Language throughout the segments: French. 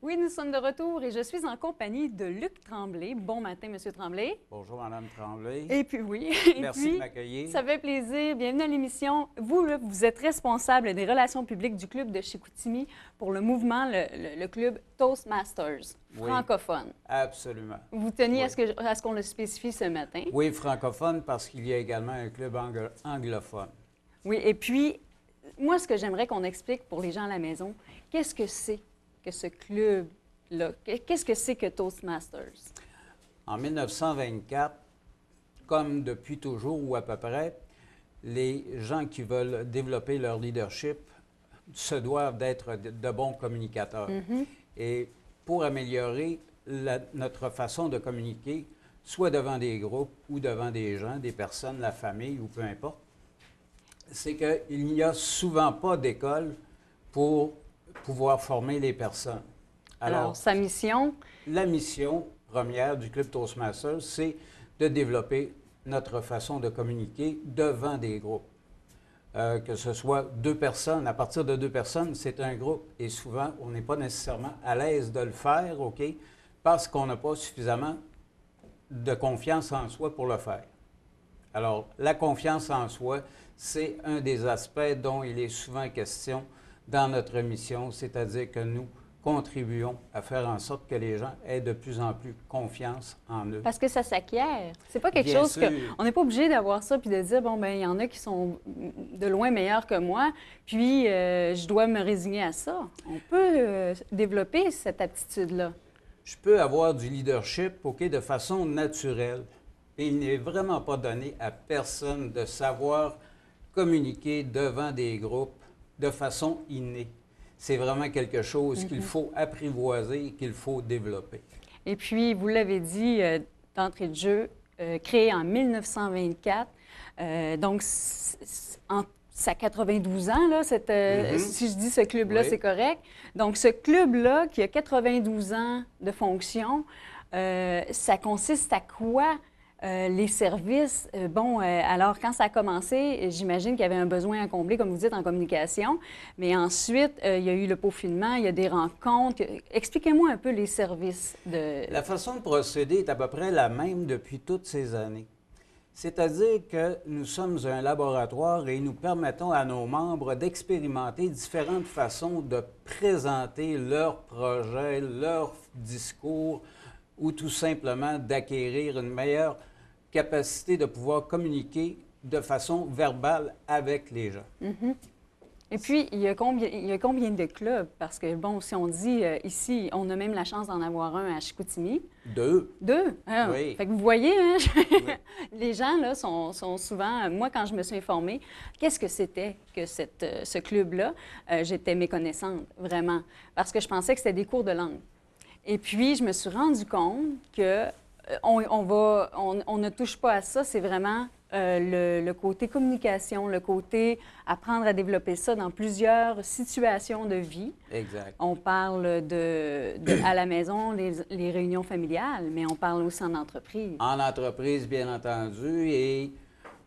Oui, nous sommes de retour et je suis en compagnie de Luc Tremblay. Bon matin, Monsieur Tremblay. Bonjour, Madame Tremblay. Et puis, oui. Merci de m'accueillir. Ça fait plaisir. Bienvenue à l'émission. Vous, là, vous êtes responsable des relations publiques du club de Chicoutimi pour le mouvement, le club Toastmasters, francophone. Absolument. Vous teniez à ce qu'on le spécifie ce matin. Oui, francophone, parce qu'il y a également un club anglophone. Oui, et puis, moi, ce que j'aimerais qu'on explique pour les gens à la maison, qu'est-ce que c'est que ce club-là? Qu'est-ce que c'est que Toastmasters? En 1924, comme depuis toujours ou à peu près, les gens qui veulent développer leur leadership se doivent d'être de bons communicateurs. Et pour améliorer notre façon de communiquer, soit devant des groupes ou devant des gens, des personnes, la famille ou peu importe, c'est qu'il n'y a souvent pas d'école pour pouvoir former les personnes. Alors, sa mission? La mission première du Club Toastmasters, c'est de développer notre façon de communiquer devant des groupes. Que ce soit 2 personnes, à partir de 2 personnes, c'est un groupe. Et souvent, on n'est pas nécessairement à l'aise de le faire, OK, parce qu'on n'a pas suffisamment de confiance en soi pour le faire. Alors, la confiance en soi, c'est un des aspects dont il est souvent question dans notre mission, c'est-à-dire que nous contribuons à faire en sorte que les gens aient de plus en plus confiance en eux. Parce que ça s'acquiert. C'est pas quelque chose que... On n'est pas obligé d'avoir ça puis de dire, bon, bien, il y en a qui sont de loin meilleurs que moi, puis je dois me résigner à ça. On peut développer cette aptitude-là. Je peux avoir du leadership, OK, de façon naturelle. Et il n'est vraiment pas donné à personne de savoir communiquer devant des groupes de façon innée. C'est vraiment quelque chose qu'il faut apprivoiser et qu'il faut développer. Et puis, vous l'avez dit d'entrée de jeu, créé en 1924. Donc, ça a 92 ans, là, si je dis ce club-là, c'est correct. Donc, ce club-là, qui a 92 ans de fonction, ça consiste à quoi? Les services, alors quand ça a commencé, j'imagine qu'il y avait un besoin à combler, comme vous dites, en communication, mais ensuite, il y a eu le peaufinement, il y a des rencontres. Expliquez-moi un peu les services de... La façon de procéder est à peu près la même depuis toutes ces années. C'est-à-dire que nous sommes un laboratoire et nous permettons à nos membres d'expérimenter différentes façons de présenter leurs projets, leurs discours, ou tout simplement d'acquérir une meilleure capacité de pouvoir communiquer de façon verbale avec les gens. Et puis, il y a combien de clubs? Parce que, bon, si on dit ici, on a même la chance d'en avoir un à Chicoutimi. 2. 2? Ah, oui. Fait que vous voyez, hein? Oui. Les gens, là, sont souvent... Moi, quand je me suis informée, qu'est-ce que c'était que ce club-là? J'étais méconnaissante, vraiment, parce que je pensais que c'était des cours de langue. Et puis, je me suis rendu compte que on ne touche pas à ça, c'est vraiment le côté communication, le côté apprendre à développer ça dans plusieurs situations de vie. Exact. On parle à la maison, les réunions familiales, mais on parle aussi en entreprise. En entreprise, bien entendu, et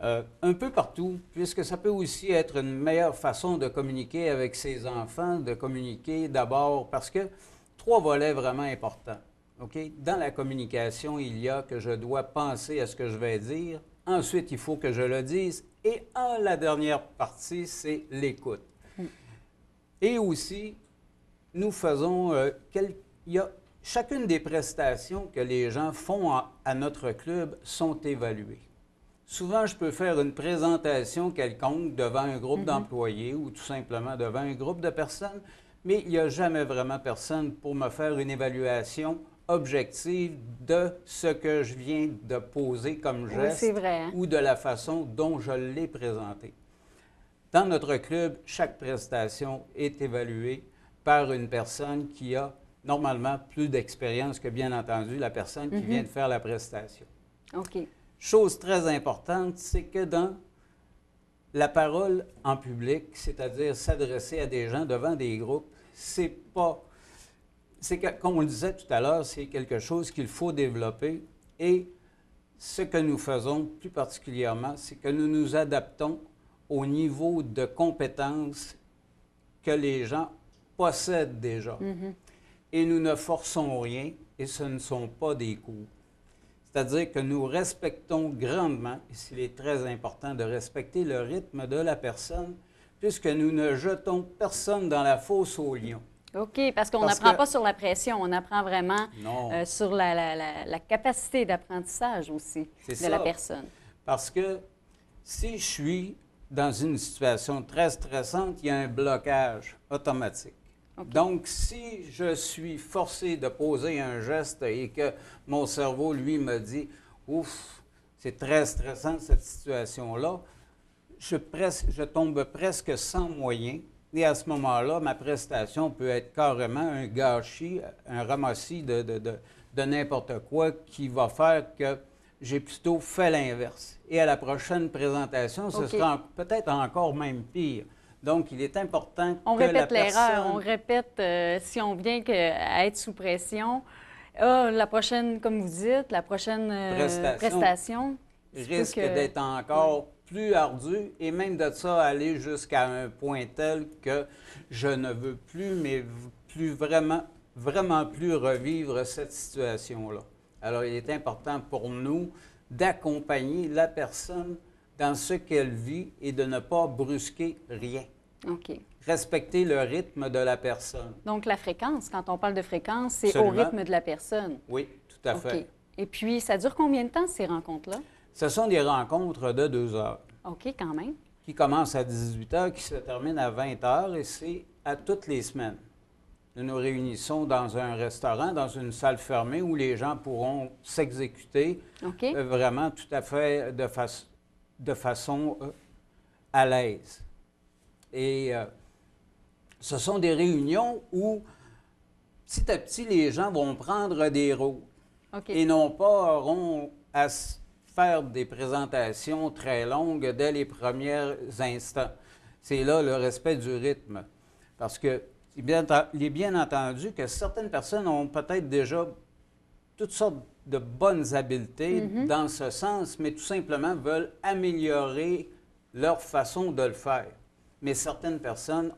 un peu partout, puisque ça peut aussi être une meilleure façon de communiquer avec ses enfants, de communiquer d'abord, parce que 3 volets vraiment importants. OK? Dans la communication, il y a que je dois penser à ce que je vais dire. Ensuite, il faut que je le dise. Et la dernière partie, c'est l'écoute. Et aussi, nous faisons... chacune des prestations que les gens font à notre club sont évaluées. Souvent, je peux faire une présentation quelconque devant un groupe d'employés ou tout simplement devant un groupe de personnes, mais il n'y a jamais vraiment personne pour me faire une évaluation objective de ce que je viens de poser comme geste ou de la façon dont je l'ai présenté. Dans notre club, chaque prestation est évaluée par une personne qui a normalement plus d'expérience que, bien entendu, la personne qui vient de faire la prestation. OK. Chose très importante, c'est que dans la parole en public, c'est-à-dire s'adresser à des gens devant des groupes, comme on le disait tout à l'heure, c'est quelque chose qu'il faut développer. Et ce que nous faisons plus particulièrement, c'est que nous nous adaptons au niveau de compétences que les gens possèdent déjà. et nous ne forçons rien et ce ne sont pas des cours. C'est-à-dire que nous respectons grandement, et il est très important de respecter le rythme de la personne, puisque nous ne jetons personne dans la fosse aux lions. OK, parce qu'on n'apprend pas sur la pression, on apprend vraiment sur la capacité d'apprentissage aussi de la personne. Parce que si je suis dans une situation très stressante, il y a un blocage automatique. Okay. Donc, si je suis forcé de poser un geste et que mon cerveau, lui, me dit « Ouf, c'est très stressant cette situation-là », je tombe presque sans moyens. Et à ce moment-là, ma prestation peut être carrément un gâchis, un ramassis de n'importe quoi qui va faire que j'ai plutôt fait l'inverse. Et à la prochaine présentation, ce sera peut-être encore même pire. Donc, il est important on que répète l'erreur, on répète si on vient à être sous pression. La prochaine, comme vous dites, la prochaine prestation risque d'être encore plus ardu et même de ça aller jusqu'à un point tel que je ne veux plus, mais vraiment plus revivre cette situation-là. Alors, il est important pour nous d'accompagner la personne dans ce qu'elle vit et de ne pas brusquer rien. OK. Respecter le rythme de la personne. Donc, la fréquence, quand on parle de fréquence, c'est au rythme de la personne. Oui, tout à fait. Et puis, ça dure combien de temps, ces rencontres-là? Ce sont des rencontres de 2 heures. OK, quand même. Qui commencent à 18 heures, qui se terminent à 20 heures, et c'est à toutes les semaines. Nous nous réunissons dans un restaurant, dans une salle fermée où les gens pourront s'exécuter vraiment tout à fait de façon à l'aise. Et ce sont des réunions où, petit à petit, les gens vont prendre des rôles et non pas auront à faire des présentations très longues dès les premiers instants. C'est là le respect du rythme. Parce que il est bien entendu que certaines personnes ont peut-être déjà toutes sortes de bonnes habiletés dans ce sens, mais tout simplement veulent améliorer leur façon de le faire. Mais certaines personnes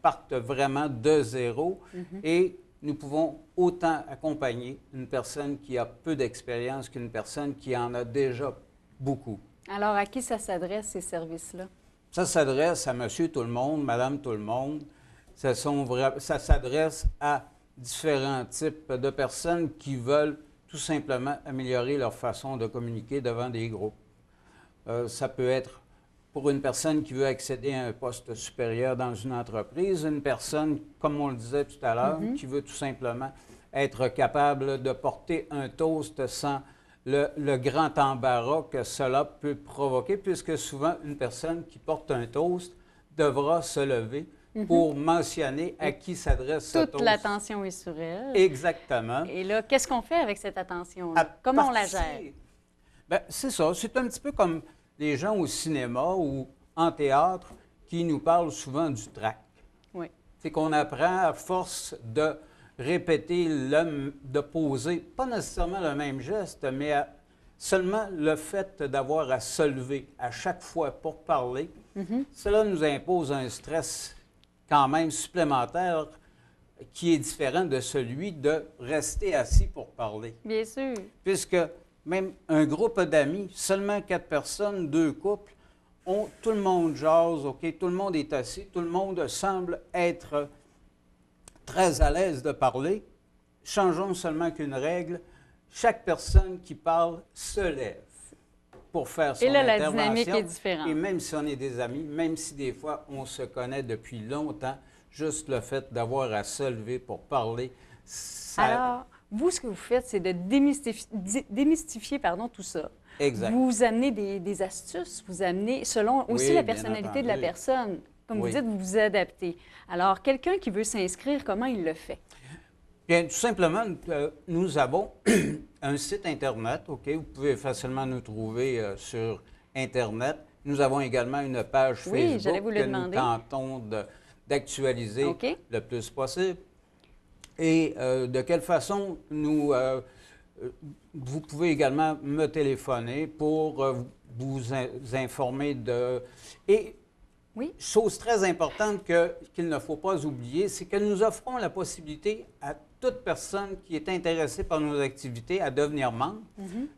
partent vraiment de zéro et nous pouvons autant accompagner une personne qui a peu d'expérience qu'une personne qui en a déjà beaucoup. Alors, à qui ça s'adresse, ces services-là? Ça s'adresse à monsieur tout le monde, madame tout le monde. Ça s'adresse à différents types de personnes qui veulent tout simplement améliorer leur façon de communiquer devant des groupes. Ça peut être pour une personne qui veut accéder à un poste supérieur dans une entreprise, une personne, comme on le disait tout à l'heure, qui veut tout simplement être capable de porter un toast sans le grand embarras que cela peut provoquer, puisque souvent, une personne qui porte un toast devra se lever pour mentionner à qui s'adresse ce toast. Toute l'attention est sur elle. Exactement. Et là, qu'est-ce qu'on fait avec cette attention-là? Comment on la gère? Bien, c'est ça. C'est un petit peu comme les gens au cinéma ou en théâtre qui nous parlent souvent du trac. Oui. C'est qu'on apprend à force de répéter, de poser, pas nécessairement le même geste, mais seulement le fait d'avoir à se lever à chaque fois pour parler, cela nous impose un stress quand même supplémentaire qui est différent de celui de rester assis pour parler. Bien sûr. Puisque même un groupe d'amis, seulement 4 personnes, 2 couples, tout le monde jase, tout le monde est assis, tout le monde semble être très à l'aise de parler. Changeons seulement qu'une règle, chaque personne qui parle se lève pour faire son intervention. Et là, la dynamique est différente. Et même si on est des amis, même si des fois on se connaît depuis longtemps, juste le fait d'avoir à se lever pour parler, ça... Alors, vous, ce que vous faites, c'est de démystifier tout ça. Exact. Vous amenez des astuces, vous amenez, selon aussi la personnalité de la personne. Comme vous dites, vous vous adaptez. Alors, quelqu'un qui veut s'inscrire, comment il le fait? Bien, tout simplement, nous avons un site Internet, vous pouvez facilement nous trouver sur Internet. Nous avons également une page Facebook que nous tentons d'actualiser le plus possible. Et de quelle façon vous pouvez également me téléphoner pour vous informer de... Et chose très importante qu'il ne faut pas oublier, c'est que nous offrons la possibilité à toute personne qui est intéressée par nos activités à devenir membre,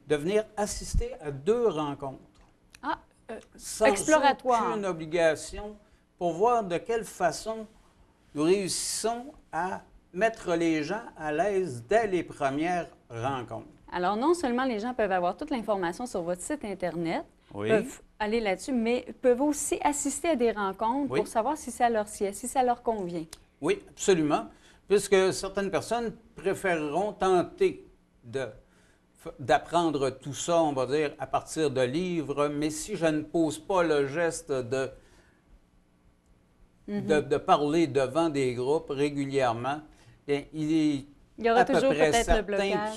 de venir assister à 2 rencontres. Ah, Sans exploratoire. aucune obligation, pour voir de quelle façon nous réussissons à mettre les gens à l'aise dès les premières rencontres. Alors, non seulement les gens peuvent avoir toute l'information sur votre site Internet, Oui. peuvent aller là-dessus, mais peuvent aussi assister à des rencontres Oui. pour savoir si ça leur sied, si ça leur convient. Oui, absolument, puisque certaines personnes préféreront tenter d'apprendre tout ça, on va dire, à partir de livres, mais si je ne pose pas le geste de parler devant des groupes régulièrement, bien, il est Il y aura à peu toujours près peut-être le certain blocage.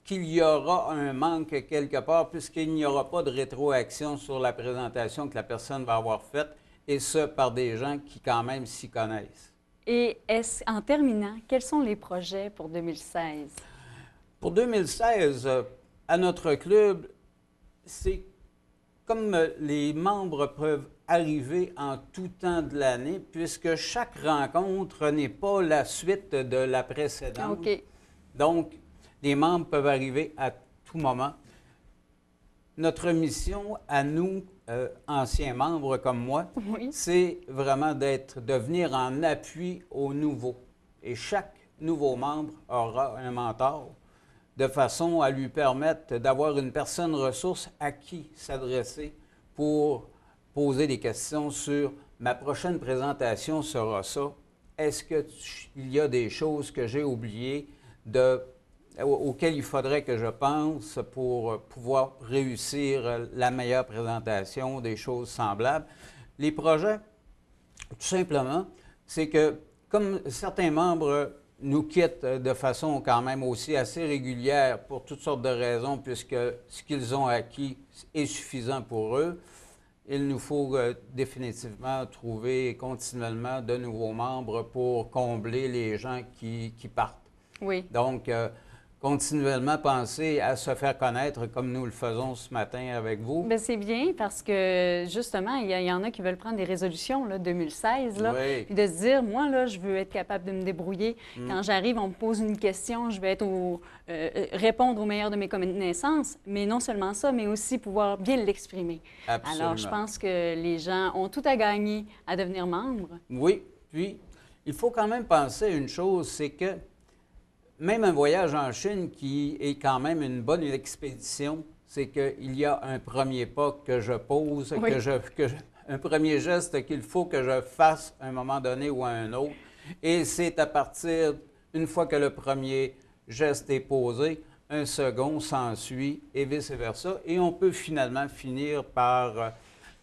qu'il y aura un manque quelque part, puisqu'il n'y aura pas de rétroaction sur la présentation que la personne va avoir faite, et ce, par des gens qui quand même s'y connaissent. Et en terminant, quels sont les projets pour 2016? Pour 2016, à notre club, c'est comme les membres peuvent arriver en tout temps de l'année, puisque chaque rencontre n'est pas la suite de la précédente. OK. Donc, les membres peuvent arriver à tout moment. Notre mission à nous, anciens membres comme moi, Oui. c'est vraiment de venir en appui aux nouveaux. Et chaque nouveau membre aura un mentor de façon à lui permettre d'avoir une personne ressource à qui s'adresser pour poser des questions sur ma prochaine présentation sera ça. Est-ce qu'il y a des choses que j'ai oubliées auxquelles il faudrait que je pense pour pouvoir réussir la meilleure présentation, des choses semblables? Les projets, tout simplement, c'est que comme certains membres nous quittent de façon quand même aussi assez régulière pour toutes sortes de raisons, puisque ce qu'ils ont acquis est suffisant pour eux, il nous faut définitivement trouver continuellement de nouveaux membres pour combler les gens qui partent. Oui. Donc, continuellement penser à se faire connaître comme nous le faisons ce matin avec vous. Bien, c'est bien parce que, justement, il y en a qui veulent prendre des résolutions, là, 2016, là, Oui. puis de se dire, moi, là, je veux être capable de me débrouiller. Quand j'arrive, on me pose une question, je vais répondre au meilleur de mes connaissances, mais non seulement ça, mais aussi pouvoir bien l'exprimer. Absolument. Alors, je pense que les gens ont tout à gagner à devenir membres. Oui, puis il faut quand même penser à une chose, c'est que même un voyage en Chine qui est quand même une bonne expédition, c'est qu'il y a un premier pas que je pose, Oui. un premier geste qu'il faut que je fasse à un moment donné ou à un autre. Et c'est à partir, une fois que le premier geste est posé, un second s'ensuit et vice-versa. Et on peut finalement finir par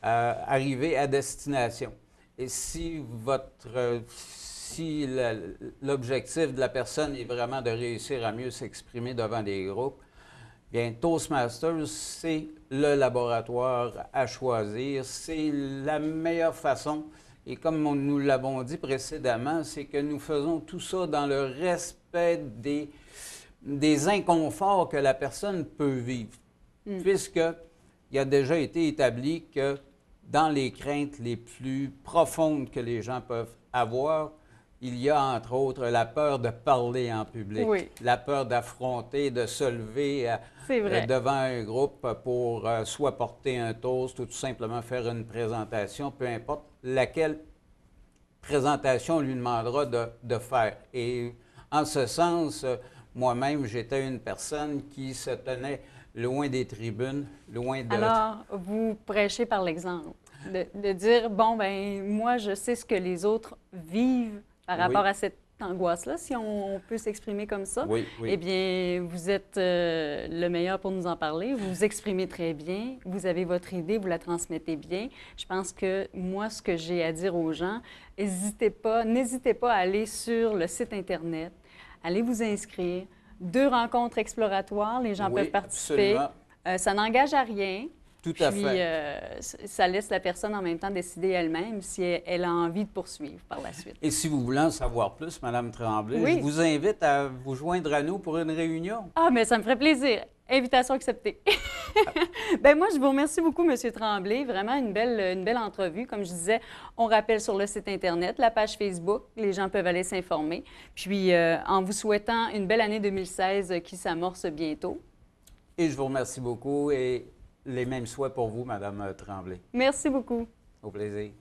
arriver à destination. Et si l'objectif de la personne est vraiment de réussir à mieux s'exprimer devant des groupes, bien, Toastmasters, c'est le laboratoire à choisir. C'est la meilleure façon. Et comme nous l'avons dit précédemment, c'est que nous faisons tout ça dans le respect des inconforts que la personne peut vivre. Puisqu'il a déjà été établi que dans les craintes les plus profondes que les gens peuvent avoir, il y a entre autres la peur de parler en public, Oui. la peur d'affronter, de se lever C'est vrai. devant un groupe pour soit porter un toast ou tout simplement faire une présentation, peu importe laquelle présentation on lui demandera de faire. Et en ce sens, moi-même, j'étais une personne qui se tenait loin des tribunes, loin de... Alors, vous prêchez par l'exemple. De dire, bon, ben moi, je sais ce que les autres vivent par rapport Oui. à cette angoisse-là, si on peut s'exprimer comme ça. Oui, oui. Eh bien, vous êtes le meilleur pour nous en parler. Vous vous exprimez très bien. Vous avez votre idée, vous la transmettez bien. Je pense que moi, ce que j'ai à dire aux gens, n'hésitez pas à aller sur le site Internet, allez vous inscrire. 2 rencontres exploratoires, les gens Oui, peuvent participer. absolument. Ça n'engage à rien. Tout à Puis, fait. ça laisse la personne en même temps décider elle-même si elle a envie de poursuivre par la suite. Et si vous voulez en savoir plus, Mme Tremblay, Oui. je vous invite à vous joindre à nous pour une réunion. Ah, mais ça me ferait plaisir. Invitation acceptée. Ben moi, je vous remercie beaucoup, M. Tremblay. Vraiment une belle entrevue. Comme je disais, on rappelle sur le site Internet, la page Facebook. Les gens peuvent aller s'informer. Puis, en vous souhaitant une belle année 2016 qui s'amorce bientôt. Et je vous remercie beaucoup et les mêmes souhaits pour vous, Madame Tremblay. Merci beaucoup. Au plaisir.